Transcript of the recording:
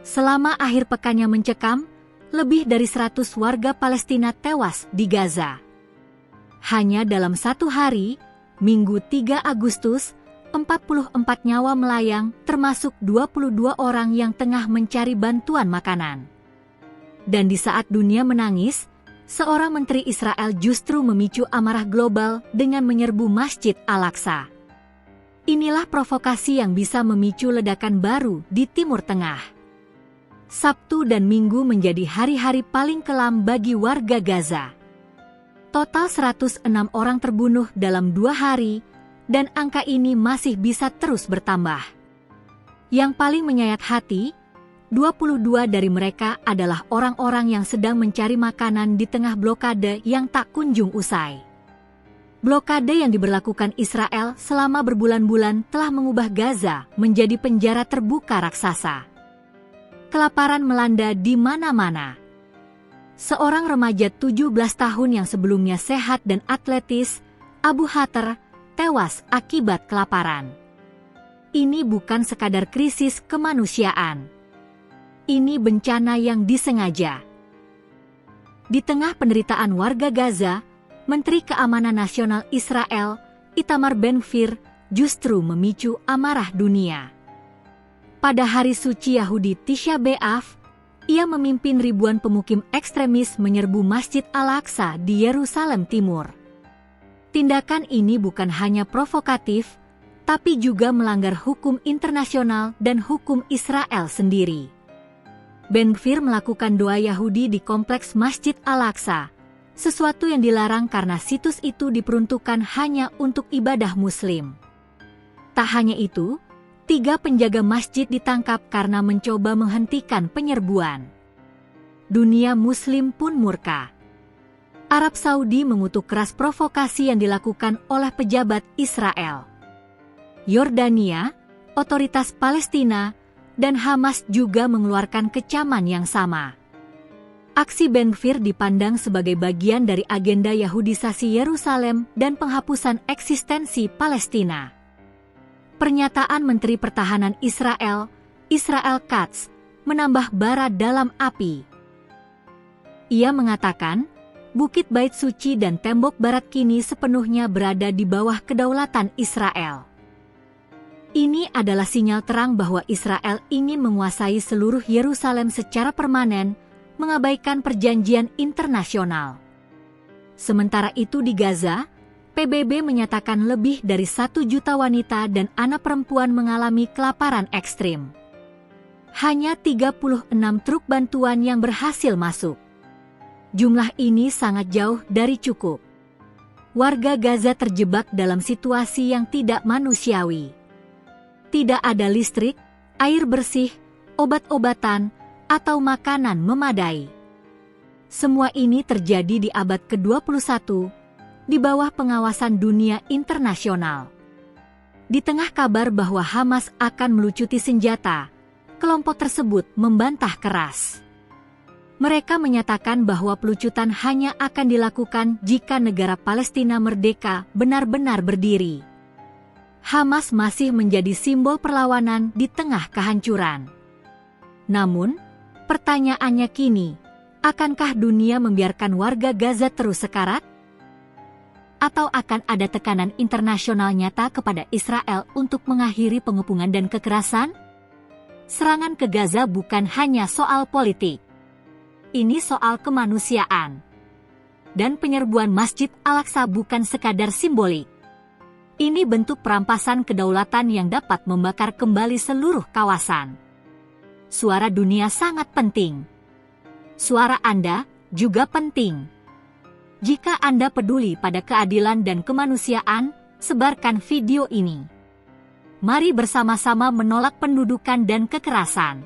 Selama akhir pekannya mencekam, lebih dari 100 warga Palestina tewas di Gaza. Hanya dalam satu hari, Minggu 3 Agustus, 44 nyawa melayang termasuk 22 orang yang tengah mencari bantuan makanan. Dan di saat dunia menangis, seorang menteri Israel justru memicu amarah global dengan menyerbu Masjid Al-Aqsa. Inilah provokasi yang bisa memicu ledakan baru di Timur Tengah. Sabtu dan Minggu menjadi hari-hari paling kelam bagi warga Gaza. Total 106 orang terbunuh dalam 2 hari, dan angka ini masih bisa terus bertambah. Yang paling menyayat hati, 22 dari mereka adalah orang-orang yang sedang mencari makanan di tengah blokade yang tak kunjung usai. Blokade yang diberlakukan Israel selama berbulan-bulan telah mengubah Gaza menjadi penjara terbuka raksasa. Kelaparan melanda di mana-mana. Seorang remaja 17 tahun yang sebelumnya sehat dan atletis, Abu Hatter, tewas akibat kelaparan. Ini bukan sekadar krisis kemanusiaan. Ini bencana yang disengaja. Di tengah penderitaan warga Gaza, Menteri Keamanan Nasional Israel, Itamar Ben-Gvir, justru memicu amarah dunia. Pada hari suci Yahudi Tisha B'Av, ia memimpin ribuan pemukim ekstremis menyerbu Masjid Al-Aqsa di Yerusalem Timur. Tindakan ini bukan hanya provokatif, tapi juga melanggar hukum internasional dan hukum Israel sendiri. Ben-Gvir melakukan doa Yahudi di kompleks Masjid Al-Aqsa, sesuatu yang dilarang karena situs itu diperuntukkan hanya untuk ibadah Muslim. Tak hanya itu, 3 penjaga masjid ditangkap karena mencoba menghentikan penyerbuan. Dunia Muslim pun murka. Arab Saudi mengutuk keras provokasi yang dilakukan oleh pejabat Israel. Yordania, otoritas Palestina, dan Hamas juga mengeluarkan kecaman yang sama. Aksi Ben-Gvir dipandang sebagai bagian dari agenda Yahudisasi Yerusalem dan penghapusan eksistensi Palestina. Pernyataan Menteri Pertahanan Israel, Israel Katz, menambah bara dalam api. Ia mengatakan, Bukit Bait Suci dan tembok barat kini sepenuhnya berada di bawah kedaulatan Israel. Ini adalah sinyal terang bahwa Israel ingin menguasai seluruh Yerusalem secara permanen, mengabaikan perjanjian internasional. Sementara itu di Gaza, PBB menyatakan lebih dari 1 juta wanita dan anak perempuan mengalami kelaparan ekstrim. Hanya 36 truk bantuan yang berhasil masuk. Jumlah ini sangat jauh dari cukup. Warga Gaza terjebak dalam situasi yang tidak manusiawi. Tidak ada listrik, air bersih, obat-obatan, atau makanan memadai. Semua ini terjadi di abad ke-21, di bawah pengawasan dunia internasional. Di tengah kabar bahwa Hamas akan melucuti senjata, kelompok tersebut membantah keras. Mereka menyatakan bahwa pelucutan hanya akan dilakukan jika negara Palestina merdeka benar-benar berdiri. Hamas masih menjadi simbol perlawanan di tengah kehancuran. Namun, pertanyaannya kini, akankah dunia membiarkan warga Gaza terus sekarat? Atau akan ada tekanan internasional nyata kepada Israel untuk mengakhiri pengepungan dan kekerasan? Serangan ke Gaza bukan hanya soal politik. Ini soal kemanusiaan. Dan penyerbuan Masjid Al-Aqsa bukan sekadar simbolik. Ini bentuk perampasan kedaulatan yang dapat membakar kembali seluruh kawasan. Suara dunia sangat penting. Suara Anda juga penting. Jika Anda peduli pada keadilan dan kemanusiaan, sebarkan video ini. Mari bersama-sama menolak pendudukan dan kekerasan.